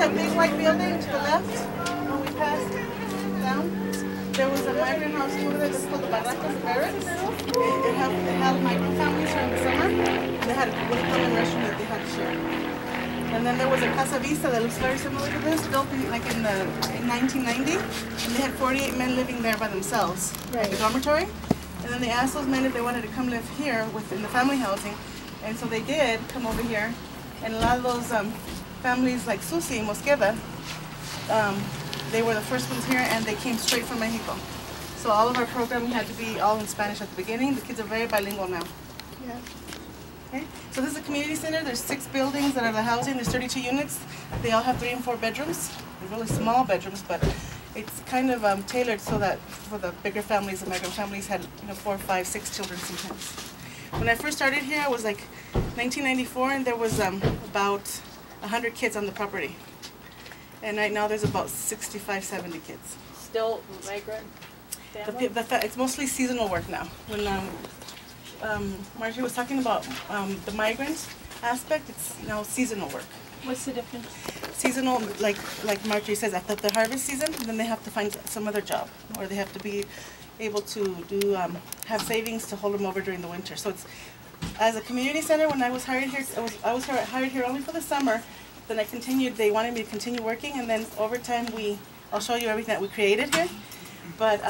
that big white building to the left, when we passed down, there was a migrant house over there that's called the Barracas, the Barracks. It held migrant families during the summer, and they had a common restroom that they had to share. And then there was a Casa Vista that looks very similar to this, built in 1990, and they had 48 men living there by themselves, like a dormitory. And then they asked those men if they wanted to come live here within the family housing, and so they did come over here. And a lot of those families, like Susie Mosqueda, they were the first ones here, and they came straight from Mexico. So all of our programming had to be all in Spanish at the beginning. The kids are very bilingual now. Yeah. Okay. So this is a community center. There's 6 buildings that are the housing. There's 32 units. They all have 3 and 4 bedrooms. They're really small bedrooms, but it's kind of tailored so that for the bigger families, the migrant families had 4, 5, 6 children sometimes. When I first started here, it was like 1994, and there was about 100 kids on the property. And right now there's about 65, 70 kids. Still migrant families? It's mostly seasonal work now. When Marjorie was talking about the migrant aspect, it's now seasonal work. What's the difference? Seasonal, like Marjorie says, after the harvest season, then they have to find some other job, or they have to be able to have savings to hold them over during the winter. So it's, as a community center, when I was hired here, I was hired here only for the summer. Then I continued. They wanted me to continue working, and then over time I'll show you everything that we created here. But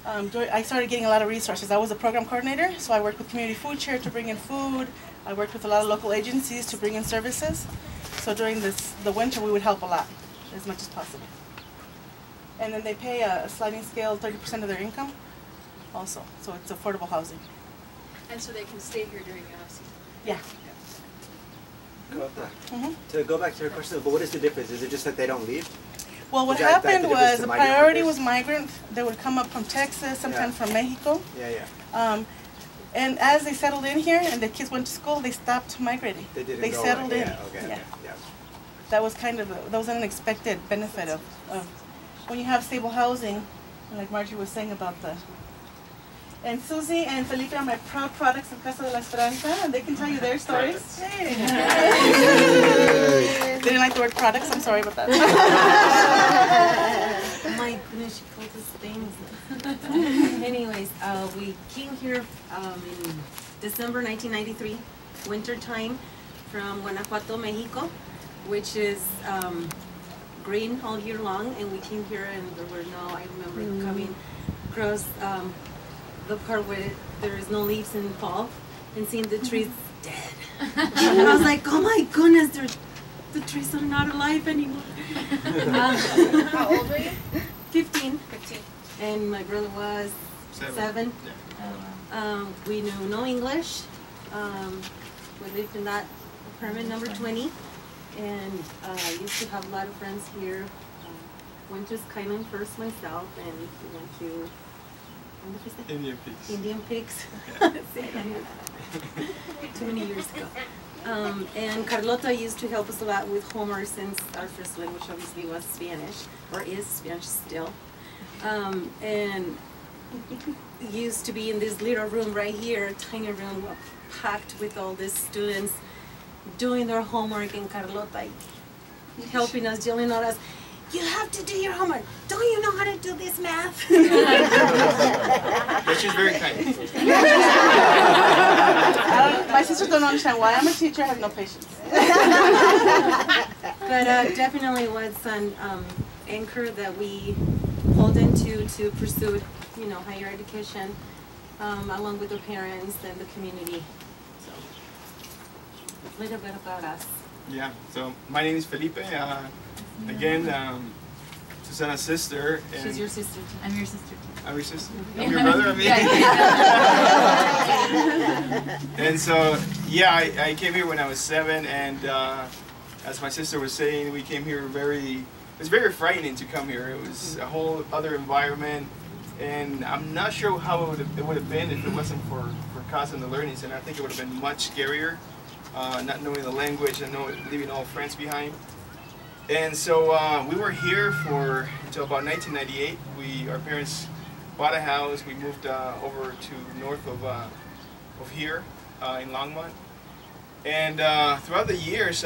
I started getting a lot of resources. I was a program coordinator, so I worked with Community Food Share to bring in food. I worked with a lot of local agencies to bring in services. So during the winter, we would help a lot, as much as possible. And then they pay a sliding scale, 30% of their income also. So it's affordable housing. And so they can stay here during the off-season? Yeah. To go back to your question, but what is the difference? Is it just that they don't leave? Well, what happened was the priority was migrant. They would come up from Texas, sometimes from Mexico. And as they settled in here and the kids went to school, they stopped migrating. They settled in. That was kind of that was an unexpected benefit of when you have stable housing, like Marjorie was saying about the. And Susie and Felipe are my proud products of Casa Esperanza, and they can tell you their stories. Hey. They didn't like the word products, I'm sorry about that. My goodness, she called us things. Anyways, we came here in December 1993, winter time, from Guanajuato, Mexico, which is green all year long, and we came here and there were no, I remember coming across the part where there is no leaves in fall and seeing the trees dead. And I was like, oh my goodness, the trees are not alive anymore. How old were you? 15. And my brother was 7. We knew no English. We lived in that apartment number 20. And I used to have a lot of friends here. Went to Skyline first myself, and we went to Indian Peaks. Indian Peaks. Too many years ago. And Carlota used to help us a lot with homework since our first language obviously was Spanish, or is Spanish still. And used to be in this little room right here, a tiny room packed with all these students doing their homework, and Carlota helping us, yelling at us, "You have to do your homework. Don't you know how to do this math?" But she's very kind. My sisters don't understand why I'm a teacher. I have no patience. But definitely was an anchor that we hold into to pursue, higher education, along with our parents and the community. So, a little bit about us. Yeah. So my name is Felipe. Again, Susana's sister. And she's your sister too. I'm your sister too. I'm your sister? I'm your brother, I mean. And so, yeah, I came here when I was 7, and as my sister was saying, we came here it was very frightening to come here. It was a whole other environment, and I'm not sure how it would have been if it wasn't for Casa and the Learning Center. I think it would have been much scarier, not knowing the language and leaving all friends behind. And so we were here until about 1998. Our parents bought a house. We moved over to north of here in Longmont. And throughout the years,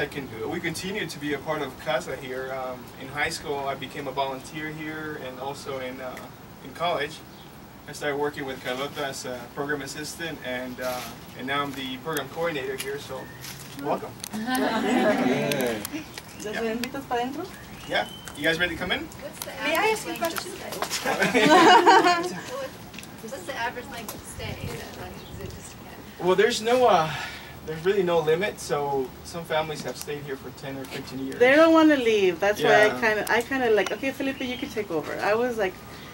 we continued to be a part of Casa here. In high school, I became a volunteer here, and also in college, I started working with Carlota as a program assistant, and now I'm the program coordinator here. So, welcome. ¿Les invitas para adentro? Yeah, you guys ready to come in? May I ask you a question? What's the average length of stay? Is it just, Well, there's really no limit. So some families have stayed here for 10 or 15 years. They don't want to leave. That's why Yeah. I kind of like, okay, Felipe, you can take over. I was like,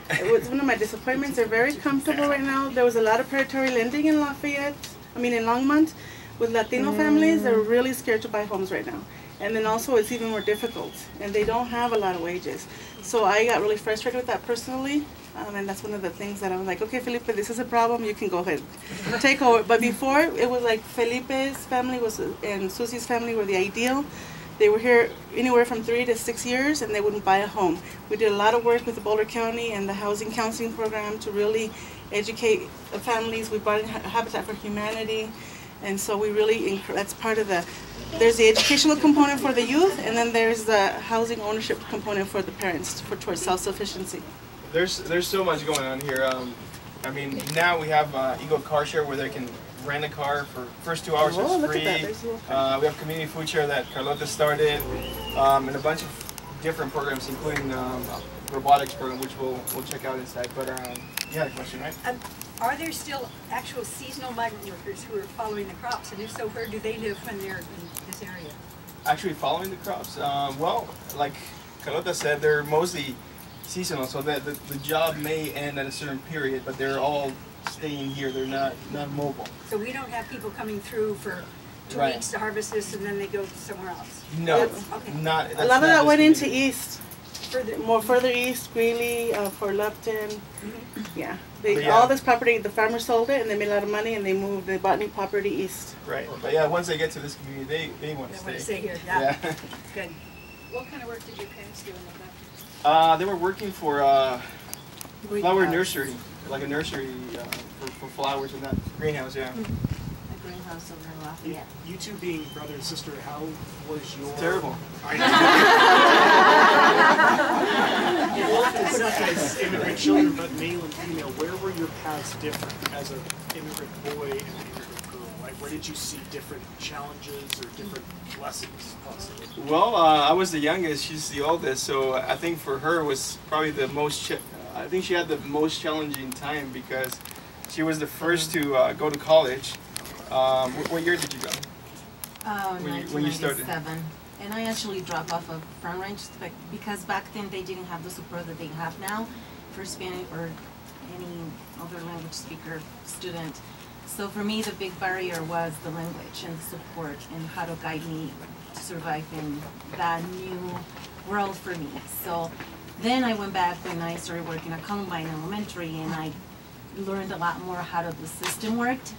it was one of my disappointments. They're very comfortable right now. There was a lot of predatory lending in in Longmont, with Latino families. They're really scared to buy homes right now. And then also it's even more difficult, and they don't have a lot of wages. So I got really frustrated with that personally, and that's one of the things that I was like, okay, Felipe, this is a problem, you can go ahead, take over. But before, it was like Felipe's family and Susie's family were the ideal. They were here anywhere from 3 to 6 years, and they wouldn't buy a home. We did a lot of work with the Boulder County and the housing counseling program to really educate the families. We brought in Habitat for Humanity, and so we really, that's part of there's the educational component for the youth, and then there's the housing ownership component for the parents towards self-sufficiency. There's so much going on here. I mean, now we have Eagle Car Share where they can rent a car for first 2 hours. Oh, It's look free. at that. There's a little car. We have community food share that Carlota started, and a bunch of different programs, including robotics program, which we'll check out inside. But you had a question, right? Are there still actual seasonal migrant workers who are following the crops? And if so, where do they live when they're in this area? Actually following the crops? Well, like Carlota said, they're mostly seasonal, so that the job may end at a certain period, but they're all staying here. They're not mobile. So we don't have people coming through for 2 Right. weeks to harvest this and then they go somewhere else? No, Okay. not. A lot of that went into East. east, further east, Greeley, for Lupton. Yeah, But yeah. all this property, the farmers sold it, and they made a lot of money, and they bought new property east. Right, but yeah, once they get to this community, they want to They want to stay. stay here, yeah. Good. What kind of work did your parents do in the back? They were working for flower nursery, like a nursery for flowers and that greenhouse. Yeah, A greenhouse over in Lafayette. You two being brother and sister, how was your... terrible. I know. As immigrant children, but male and female, where were your paths different as an immigrant boy and an immigrant girl? Like, where did you see different challenges or different lessons, possibly? Well, I was the youngest. She's the oldest, so I think for her was probably the most. I think she had the most challenging time because she was the first to go to college. What year did you go? When you started? 1997. And I actually dropped off of Front Range because back then they didn't have the support that they have now for Spanish or any other language speaker student. So for me, the big barrier was the language and the support and how to guide me to survive in that new world for me. So then I went back when I started working at Columbine Elementary, and I learned a lot more how the system worked.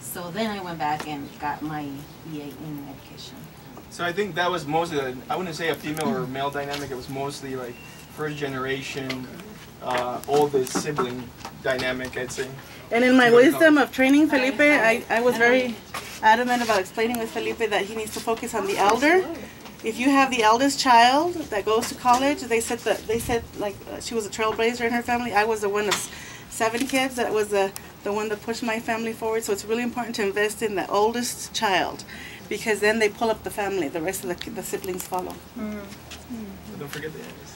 So then I went back and got my BA in education. So I think that was mostly, I wouldn't say a female or male dynamic, it was mostly like first generation, oldest sibling dynamic, I'd say. And in my wisdom of training Felipe, I was very adamant about explaining with Felipe that he needs to focus on the elder. If you have the eldest child that goes to college, they said like she was a trailblazer in her family. I was the one of 7 kids that was the one that pushed my family forward. So it's really important to invest in the oldest child, because then they pull up the family. The rest of the siblings follow. Don't forget the youngest.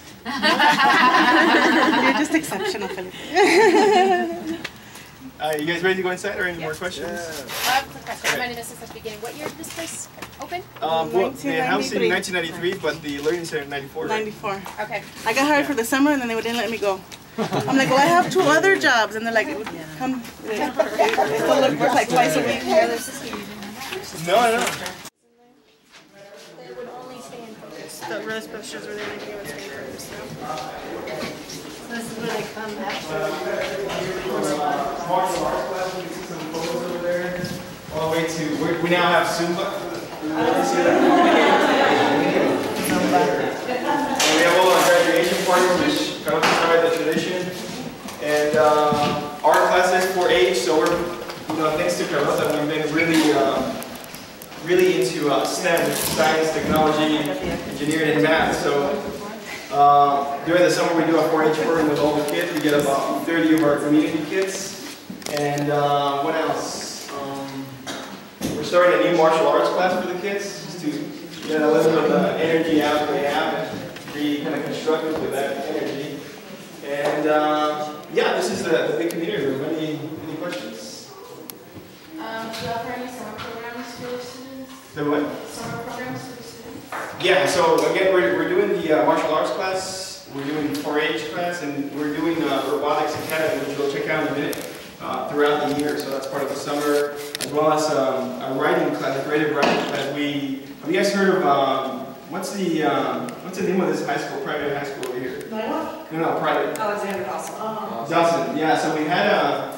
You're just exceptional, Felipe. You guys ready to go inside or any more questions? I have a quick question. Remind us at the beginning. What year did this place open? Well, the house in 1993. 1993, but the learning center in 94. Right? 94. Okay. I got hired for the summer, and then they didn't let me go. I'm like, well, I have 2 other jobs, and they're like, come. They still work like twice a week. No. They would only stay in focus. The really special are really good at staying for yourself. This is where they come after. All the way to, we now have Zumba. And we have all our graduation parties, which kind of started the tradition. And our class is for age, so we're, thanks to Carlota, we've been really really into STEM, which is science, technology, engineering, and math. So during the summer we do a 4-H program with all the kids. We get about 30 of our community kids. And what else? We're starting a new martial arts class for the kids, just to get a little bit of the energy out they have and be kind of constructive with that energy. And yeah, this is the big community room. Any questions? Do you offer any summer programs for the students? The what? Summer programs for the students? Yeah, so again, we're doing the martial arts class, we're doing 4-H class, and we're doing robotics academy, which we'll check out in a minute, throughout the year. So that's part of the summer, as well as a writing class, a creative writing class. Have you guys heard of what's the name of this high school, private high school over here? No, private. Alexander Dawson. Dawson, yeah. So we had a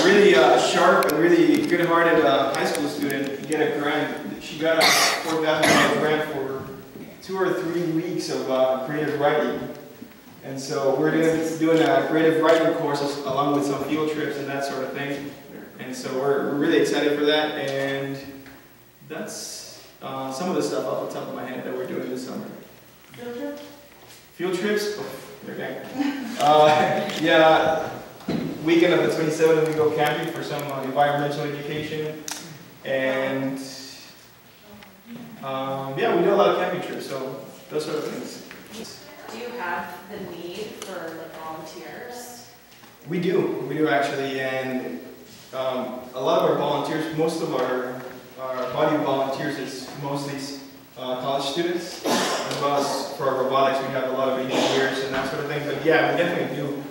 really sharp and really good-hearted high school student get a grant. She got a $4,000 grant for 2 or 3 weeks of creative writing. And so we're doing a creative writing course along with some field trips and that sort of thing. And so we're really excited for that. And that's some of the stuff off the top of my head that we're doing this summer. Field trip? Field trips? Oh, okay. Yeah, weekend of the 27th we go camping for some environmental education. And yeah, we do a lot of camping trips, so those sort of things. Do you have the need for like volunteers? We do actually, and a lot of our volunteers, most of our body of volunteers is mostly college students, as well as for our robotics we have a lot of engineers and that sort of thing. But yeah, we definitely do.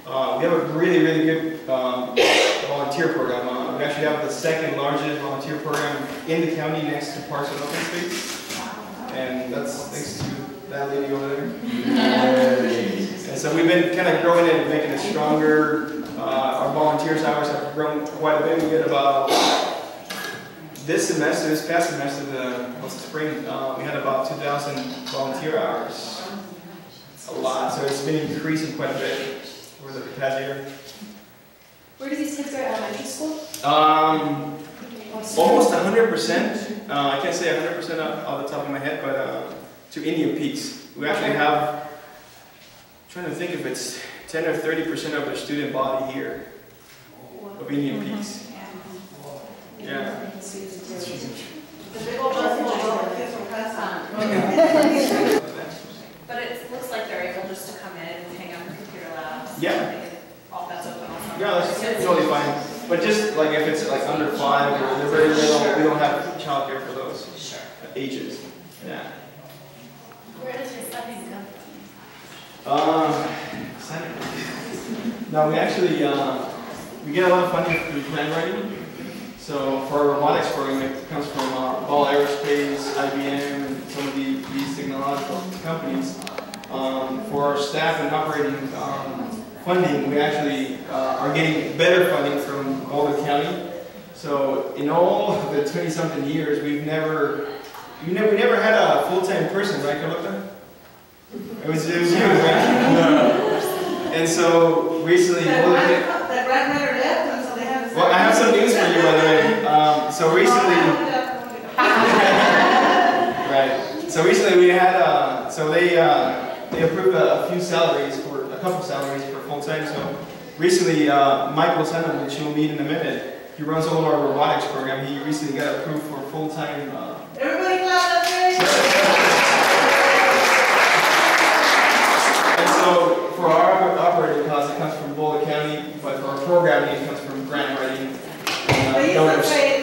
We have a really, really good volunteer program. We actually have the second largest volunteer program in the county next to Parks and Open Space. And that's thanks to that lady over there. And so we've been kind of growing it and making it stronger. Our volunteers hours have grown quite a bit. We get about, this past semester, the spring, we had about 2,000 volunteer hours. A lot, so it's been increasing quite a bit over the past year. Where do these kids go to elementary school? Almost 100%. I can't say 100% off the top of my head, but to Indian Peaks. We actually have, I'm trying to think if it's 10 or 30% of their student body here of Indian Peaks. Yeah. The big old bus full of all the kids from Casa. But it looks like they're able just to come in and hang out in computer labs. Yeah. All that's open all summer. Yeah, that's totally fine. But just like if it's like under 5 or they're very little, we don't have childcare for those ages. Yeah. Where does your funding come from? No, we actually we get a lot of funding through plan writing. So for our robotics program, it comes from Ball Aerospace, IBM, and some of these technological companies. For our staff and operating funding, we actually are getting better funding from Boulder County. So in all of the 20-something years, we never had a full-time person, right, Carlota? It was you, right? And so recently, The grandmother left, and so they had to. well, I have some news for you, by the way. So recently, right? So recently we had, so they approved a couple salaries for full time. So recently, Michael Senna, which you'll meet in a minute, he runs all of our robotics program. He recently got approved for full time. Everybody clap up there. And so for our operating costs, it comes from Boulder County, but for our programming, it comes from grant writing. They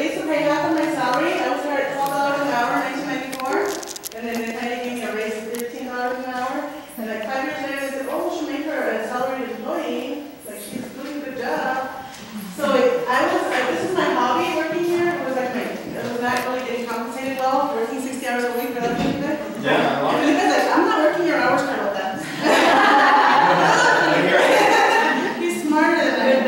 used to pay half of my salary. I was here at $12 an hour in 1994, and then they finally gave me a raise to $13 an hour. And like 5 years later, they said, "Oh, we should make her a salaried employee. Like she's doing a good job." So this is my hobby working here. It was not really getting compensated well, working 60 hours a week without doing good. Yeah, I love it. Because like, I'm not working your hours, Carlota. He's smarter than I am.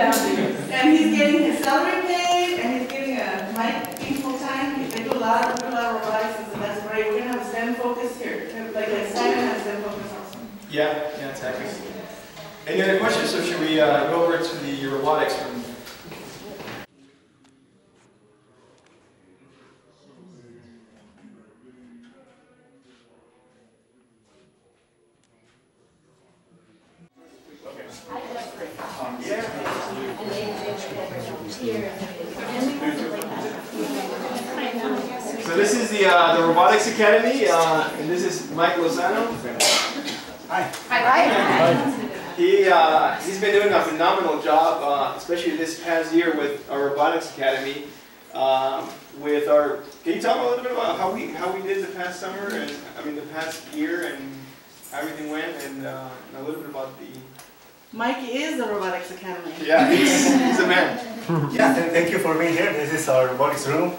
And he's getting his salary paid, and he's getting a mic being full time. They do a lot of robotics, and that's great. We're gonna have a STEM focus here. Like Simon has STEM focus also. Yeah, exactly. Any other questions, or should we go over to the robotics room? volunteer. So this is the Robotics Academy, and this is Mike Lozano. Hi. He's been doing a phenomenal job, especially this past year with our Robotics Academy. With our, can you talk a little bit about how we did the past summer and the past year and how everything went, and a little bit about the. Mike is the Robotics Academy. Yeah, he's the man. Yeah, thank you for being here. This is our robotics room,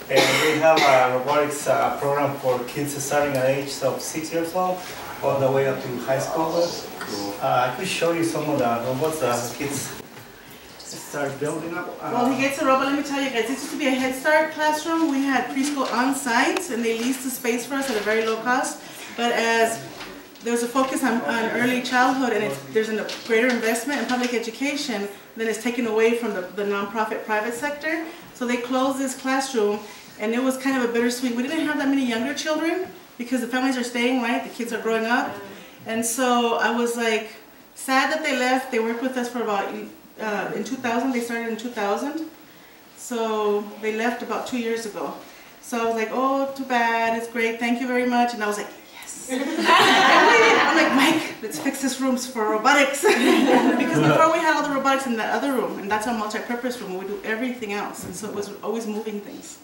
and we have a robotics program for kids starting at the age of 6 years old, all the way up to high school. I could show you some of the robots that kids start building up. Well, he gets a robot. Let me tell you guys, this used to be a Head Start classroom. We had preschool on site, and they leased the space for us at a very low cost. But as there's a focus on early childhood, and there's a greater investment in public education, then it's taken away from the nonprofit private sector. So they closed this classroom, and it was kind of a bittersweet. We didn't have that many younger children because the families are staying, right? The kids are growing up. And so I was like sad that they left. They worked with us for about, in 2000, they started in 2000. So they left about 2 years ago. So I was like, oh, too bad, it's great, thank you very much. And I was like, yes. I'm like, Mike, let's fix this room for robotics. Because before we had all the robotics in that other room, and that's our multi-purpose room, we do everything else. And so it was always moving things.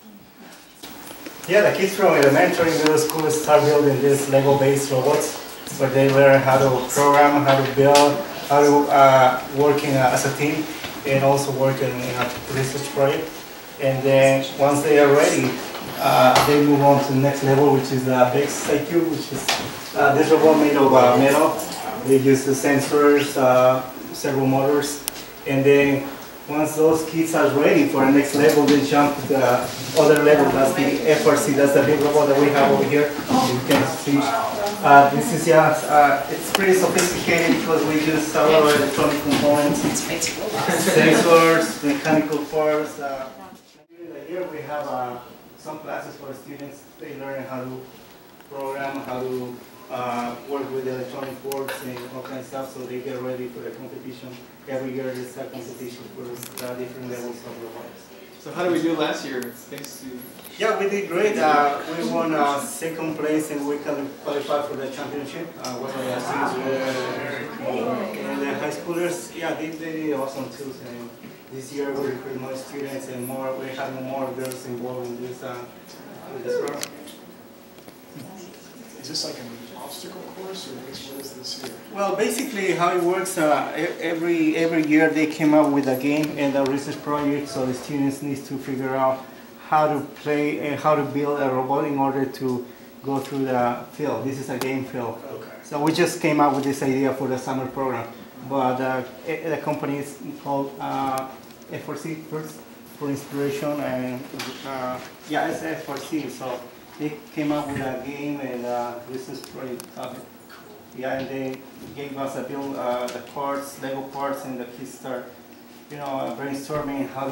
Yeah, the kids from elementary and middle school start building these Lego-based robots, where they learn how to program, how to build, how to working as a team, and also work in a research project. And then once they are ready, they move on to the next level, which is the BEX IQ, which is this robot made of metal. They use the sensors, several motors, and then once those kids are ready for the next level, they jump to the other level. That's the FRC, that's the big robot that we have over here. You can see. This is, it's pretty sophisticated because we use a lot of electronic components, sensors, mechanical parts. During the year we have some classes for students. They learn how to program, how to work with electronic boards and all kinds of stuff, so they get ready for the competition. Every year there's a competition for different levels of robotics. So how did we do last year? Thanks to. Yeah, we did great. We won second place and we can qualify for the championship. One of the students and the high schoolers, yeah, they did awesome too. And this year we recruit more students and we're having more girls involved in this program. Is this like an obstacle course, or what is this here? Well, basically how it works, every year they came up with a game and a research project, so the students need to figure out how to play and how to build a robot in order to go through the field. This is a game field. Okay. So we just came up with this idea for the summer program, but the company is called F4C, First for Inspiration, and yeah, it's F4C. So they came up with a game and research project. Yeah, and they gave us a build, the parts, Lego parts, and the kids start, brainstorming how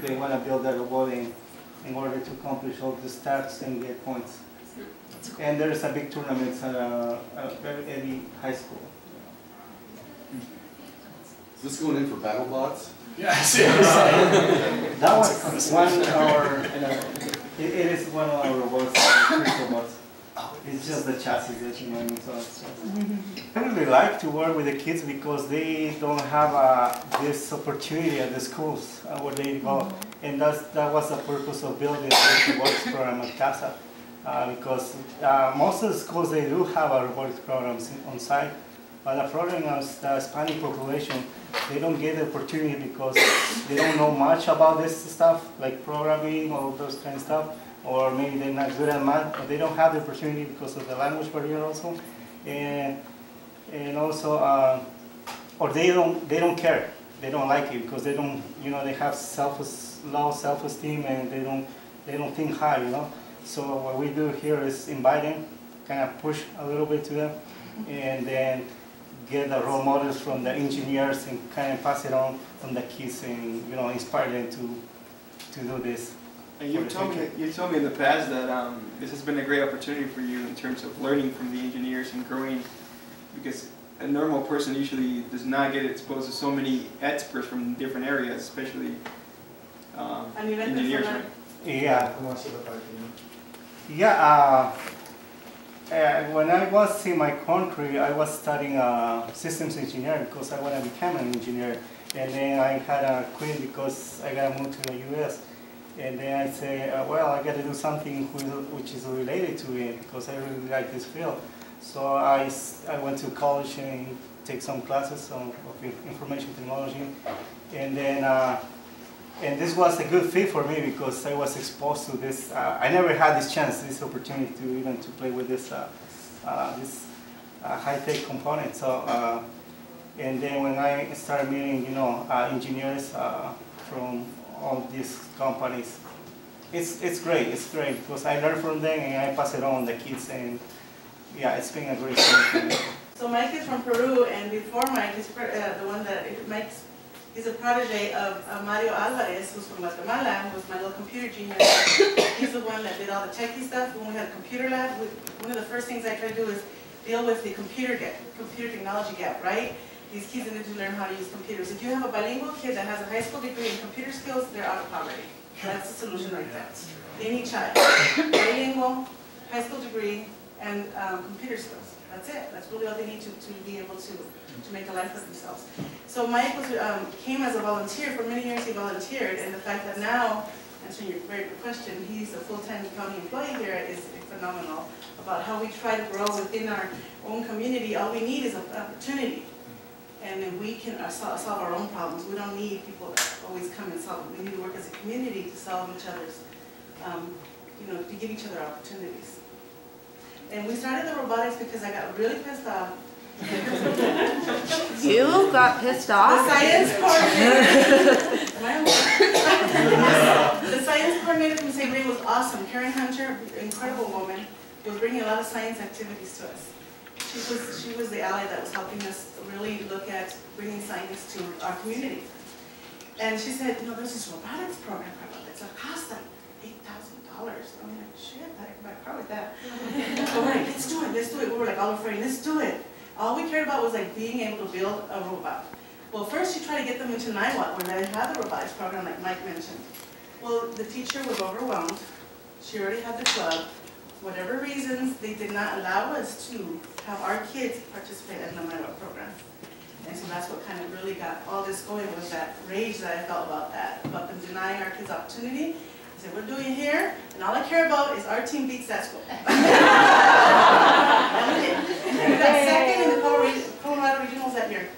they want to build a robot in order to accomplish all the stats and get points. And there's a big tournament at every high school. Is this going in for battle bots? Yes. That was one of our, it is one of our robots, first robots. It's just the chassis that you know. So I really like to work with the kids because they don't have this opportunity at the schools where they go, and that was the purpose of building this robotics program at Casa, because most of the schools they do have a robotics programs on site, but the problem is the Hispanic population, they don't get the opportunity because they don't know much about this stuff like programming or those kind of stuff. Or maybe they're not good at math, or they don't have the opportunity because of the language barrier also, and also, or they don't care, they don't like it because they don't, they have low self-esteem and they don't think high, So what we do here is invite them, kind of push a little bit to them, and then get the role models from the engineers and kind of pass it on the kids and inspire them to do this. And you told me in the past that this has been a great opportunity for you in terms of learning from the engineers and growing, because a normal person usually does not get exposed to so many experts from different areas, especially engineers, right? Yeah. Yeah. When I was in my country, I was studying systems engineering because I want to become an engineer. And then I had to quit because I got to move to the U.S. And then I say, well, I got to do something which is related to it because I really like this field. So I went to college and take some classes of information technology. And then and this was a good fit for me because I was exposed to this. I never had this chance, this opportunity to even to play with this high-tech component. So, and then when I started meeting, engineers from all these companies, it's great because I learn from them and I pass it on to the kids, and yeah, it's been a great thing for me. So Mike is from Peru, and before Mike, he's the one that Mike's. He's a protege of Mario Alvarez, who's from Guatemala, who was my little computer genius. He's the one that did all the techie stuff. When we had a computer lab, one of the first things I tried to do is deal with the computer technology gap, right? These kids need to learn how to use computers. If you have a bilingual kid that has a high school degree in computer skills, they're out of poverty. That's the solution right there. Any child, bilingual, high school degree, and computer skills. That's it. That's really all they need to be able to make a life for themselves. So Mike came as a volunteer. For many years he volunteered, and the fact that now, answering your very good question, he's a full-time county employee here is phenomenal. About how we try to grow within our own community, all we need is an opportunity. And then we can solve our own problems. We don't need people that always come and solve them. We need to work as a community to solve each other's, to give each other opportunities. And we started the robotics because I got really pissed off. You got pissed off? The science coordinator from St. Green was awesome. Karen Hunter, incredible woman, was bringing a lot of science activities to us. She was the ally that was helping us really look at bringing science to our community. And she said, there's this robotics program that's going to cost like $8,000. I'm like, shit, I can buy a car with that. So we're like, let's do it. We were like all afraid, let's do it. All we cared about was like being able to build a robot. Well, first she tried to get them into NIWAT, where they had the robotics program like Mike mentioned. Well, the teacher was overwhelmed. She already had the club. Whatever reasons, they did not allow us to have our kids participate in the NIWAT program. And so that's what kind of really got all this going, was that rage that I felt about that, about them denying our kids opportunity. I said, we're doing it here, and all I care about is our team beats that school. And we got second in the Colorado Regionals that year.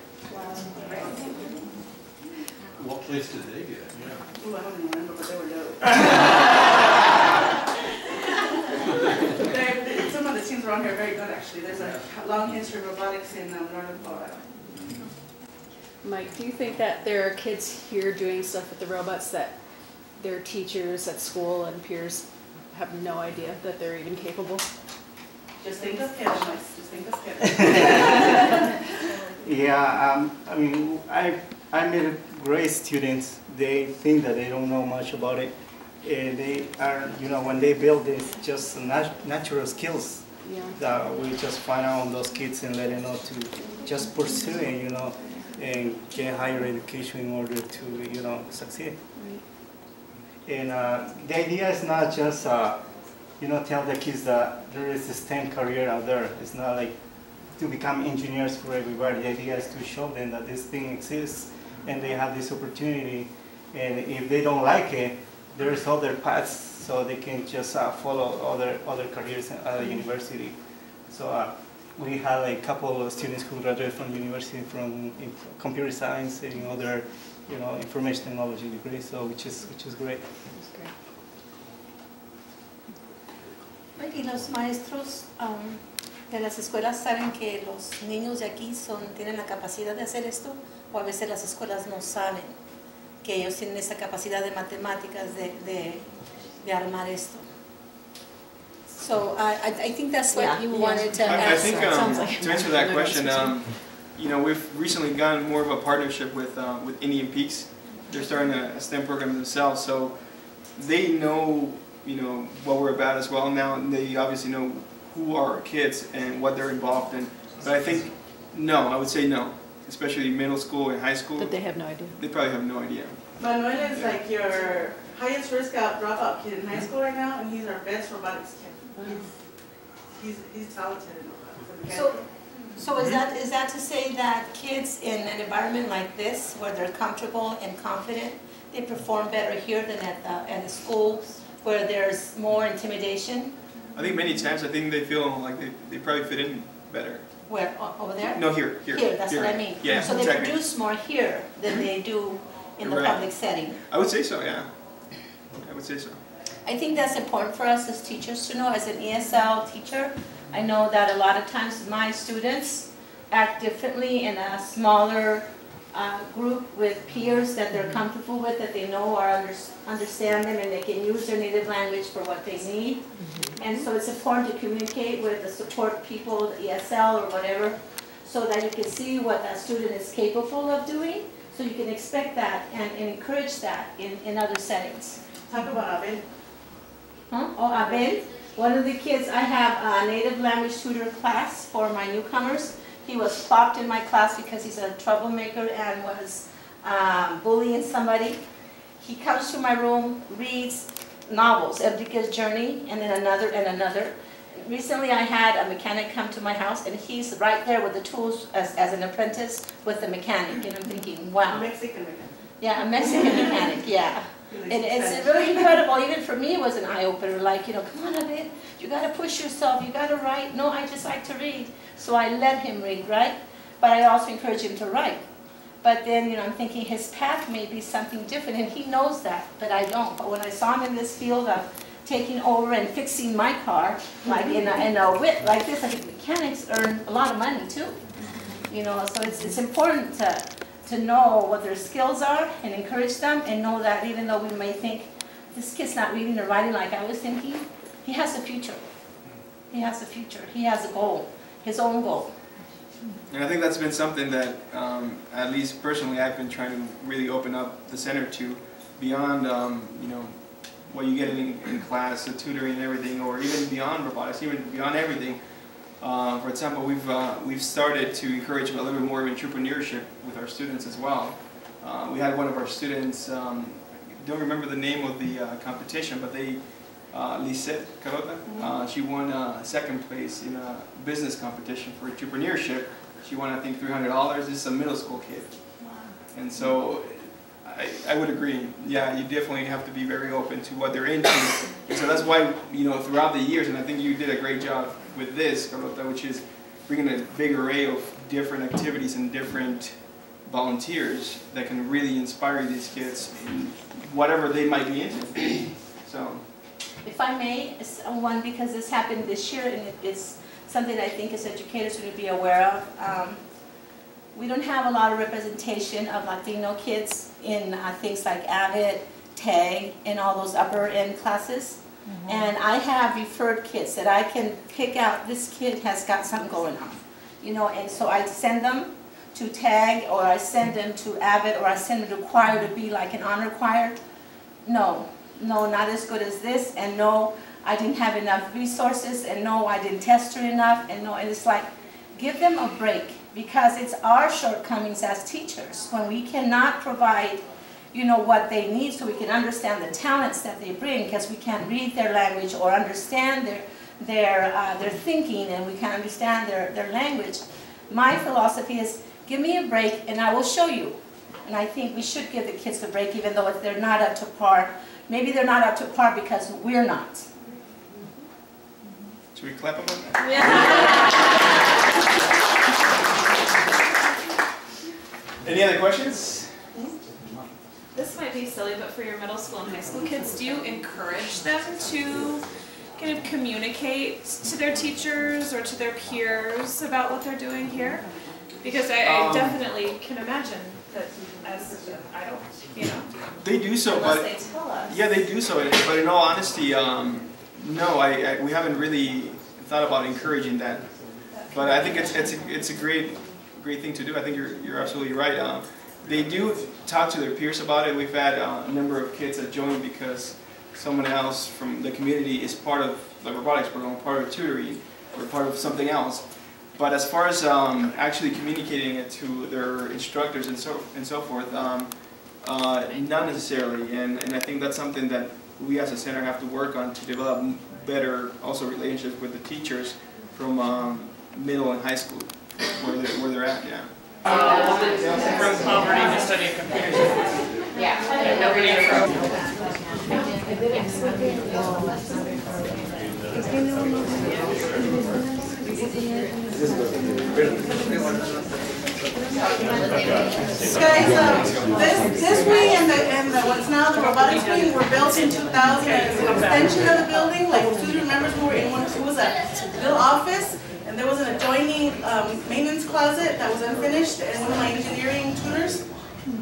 What place did they get? Yeah. Ooh, I don't even remember, but they were dope. Some of the teams around here are very good, actually. There's a long history of robotics in northern Colorado. Mike, do you think that there are kids here doing stuff with the robots that their teachers at school and peers have no idea that they're even capable? Just think of kids, Just think of kids. Yeah, I mean, I met great students. They think that they don't know much about it. They are, when they build this, just natural skills that we just find out on those kids and let them know to just pursue it, and get higher education in order to, succeed. And the idea is not just, tell the kids that there is a STEM career out there. It's not like to become engineers for everybody. The idea is to show them that this thing exists and they have this opportunity. And if they don't like it, there's other paths so they can just follow other careers at the university. So we had a couple of students who graduated from university from computer science and other, information technology degrees, so which is great. Y los maestros de las escuelas saben que los niños de aquí tienen la capacidad de hacer esto, o a veces las escuelas no saben que ellos tienen esa capacidad de matemáticas de armar esto. So I think that's what you wanted to ask. I think to answer that question, we've recently gotten more of a partnership with Indian Peaks. They're starting a STEM program themselves, so they know what we're about as well now. They obviously know who are our kids and what they're involved in. But I think I would say no, especially middle school and high school. That they have no idea. They probably have no idea. Manuel is like your highest risk out dropout kid in high school right now, and he's our best robotics kid. He's talented in robotics. So is that to say that kids in an environment like this, where they're comfortable and confident, they perform better here than at the schools where there's more intimidation? I think many times, I think they feel like they probably fit in better. Where, over there? No, here. Here, that's what I mean. Yeah, so they exactly. produce more here than they do in the public setting. I would say so, yeah. I would say so. I think that's important for us as teachers to know. As an ESL teacher, I know that a lot of times my students act differently in a smaller group with peers that they're comfortable with, that they know or understand them, and they can use their native language for what they need. And so it's important to communicate with the support people, the ESL or whatever, so that you can see what that student is capable of doing, so you can expect that and encourage that in other settings. Talk about Abel. Huh? Oh, Abel, one of the kids, I have a native language tutor class for my newcomers. He was plopped in my class because he's a troublemaker and was bullying somebody. He comes to my room, reads novels, Enrique's Journey, and then another and another. Recently I had a mechanic come to my house, and he's right there with the tools as an apprentice with the mechanic, and I'm thinking, wow. A Mexican mechanic. Yeah, a Mexican mechanic, yeah. And it's really incredible. Even for me, it was an eye-opener. Like, you know, come on a bit. You got to push yourself. You got to write. No, I just like to read. So I let him read, right? But I also encourage him to write. But then, you know, I'm thinking his path may be something different, and he knows that, but I don't. But when I saw him in this field of taking over and fixing my car, like in a whip like this, I think mechanics earn a lot of money too. You know, so it's important to know what their skills are and encourage them, and know that even though we may think this kid's not reading or writing like I was thinking, he has a future. He has a future. He has a goal, his own goal. And I think that's been something that, at least personally, I've been trying to really open up the center to, beyond, you know, what you get in class, the tutoring and everything, or even beyond robotics, even beyond everything. For example, we've started to encourage a little bit more of entrepreneurship with our students as well. We had one of our students, don't remember the name of the competition, but they, Lisette Carota, she won second place in a business competition for entrepreneurship. She won, I think, $300. This is a middle school kid. Wow. And so I would agree. Yeah, you definitely have to be very open to what they're into. And so that's why, you know, throughout the years, and I think you did a great job with this, Carlota, which is bringing a big array of different activities and different volunteers that can really inspire these kids in whatever they might be into. So, if I may, one, because this happened this year, and it's something I think as educators we need to be aware of. We don't have a lot of representation of Latino kids in things like AVID, TAG, and all those upper end classes. Mm-hmm. And I have referred kids that I can pick out, this kid has got something going on. You know, and so I send them to TAG, or I send them to AVID, or I send them to choir to be like an honor choir. No, not as good as this, and no, I didn't have enough resources, and no, I didn't test her enough, and no, and it's like, give them a break, because it's our shortcomings as teachers when we cannot provide, you know, what they need so we can understand the talents that they bring, because we can't read their language or understand their thinking, and we can't understand their language. My philosophy is, give me a break and I will show you. And I think we should give the kids a break, even though if they're not up to par. Maybe they're not up to par because we're not. Should we clap about that? Yeah. Any other questions? This might be silly, but for your middle school and high school kids, do you encourage them to kind of communicate to their teachers or to their peers about what they're doing here? Because I definitely can imagine that as I don't, you know. They do so, unless but they tell us. Yeah, they do so. But in all honesty, no, we haven't really thought about encouraging that. But I think it's a great thing to do. I think you're absolutely right. They do talk to their peers about it. We've had a number of kids that join because someone else from the community is part of the robotics program, part of tutoring, or part of something else. But as far as actually communicating it to their instructors and so forth, Not necessarily, and I think that's something that we as a center have to work on to develop better also relationships with the teachers from middle and high school, where they're at, yeah. From poverty to studying computers. Yeah. And nobody Guys, this wing and what's now the robotics wing were built in 2000 as an extension of the building. Like, student remembers we were in one, it was a little office, and there was an adjoining maintenance closet that was unfinished, and one of my engineering tutors,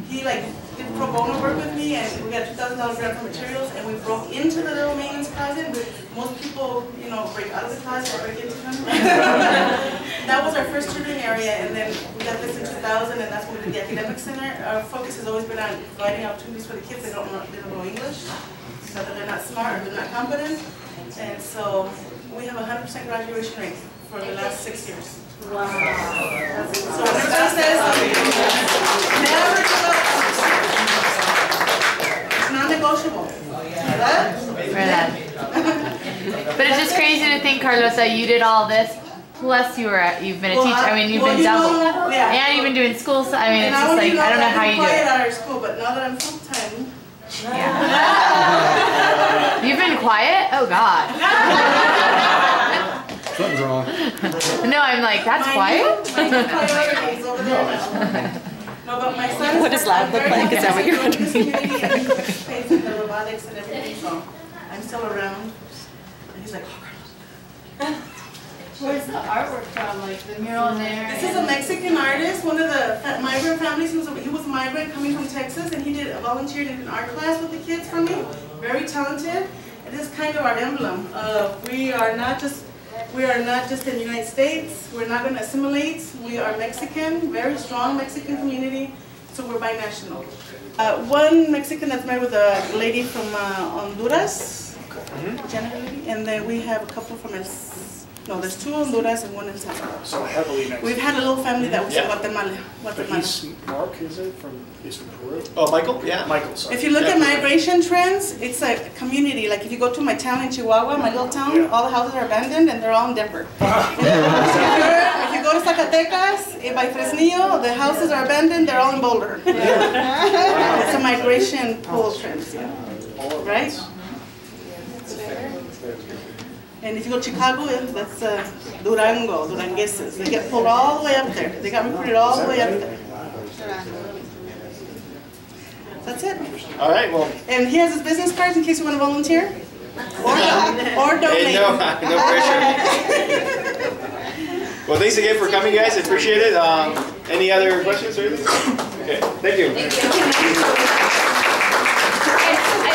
he like did pro bono work with me, and we got $2,000 grant for materials, and we broke into the little maintenance closet. Most people, you know, break out of the closet or break into them. That was our first tutoring area, and then we got this in 2000, and that's when we did the academic center. Our focus has always been on providing opportunities for the kids that don't know English, so that they're not smart or they're not competent, and so we have a 100% graduation rate for the last 6 years. Wow. So everybody says, never give up. It's non-negotiable. But it's just crazy to think, Carlos, that you did all this, plus you've been a teacher. I mean, you've been double. And you've been doing school, so I mean, it's just like, I don't know how you do it. At our school, but now that I'm full-time. Yeah. You've been quiet? Oh, God. Something's wrong. No, I'm like, that's quiet? No, but my son What does lab look like? Is that what you're wondering? The robotics and everything, so I'm still around. And he's like, oh, Where's the artwork from? Like the mural there? this is a Mexican artist, one of the migrant families. He was a migrant coming from Texas, and he volunteered in an art class with the kids for me. Very talented. It is kind of our emblem. We are not just in the United States. We're not going to assimilate. We are Mexican, very strong Mexican community, so we're binational. One Mexican that's married with a lady from Honduras, and then we have a couple from there's 2 Honduras and 1 El Salvador. So heavily Mexican. We've had a little family that was from Guatemala. But he's Mark, is it? He's from Peru? Oh, Michael? Yeah. Michael, sorry. If you look at migration trends, it's a community. Like if you go to my town in Chihuahua, my little town, all the houses are abandoned and they're all in Denver. So if you go to Zacatecas, by Fresnillo, the houses are abandoned, they're all in Boulder. It's a migration pool trend, right? And if you go to Chicago, that's Durango, Durangueses. They get pulled all the way up there. They got recruited all the way up there. That's it. All right, well. And he has his business cards in case you want to volunteer. Or donate. Hey, no pressure. Well, thanks again for coming, guys. I appreciate it. Any other questions or anything? Okay, thank you. I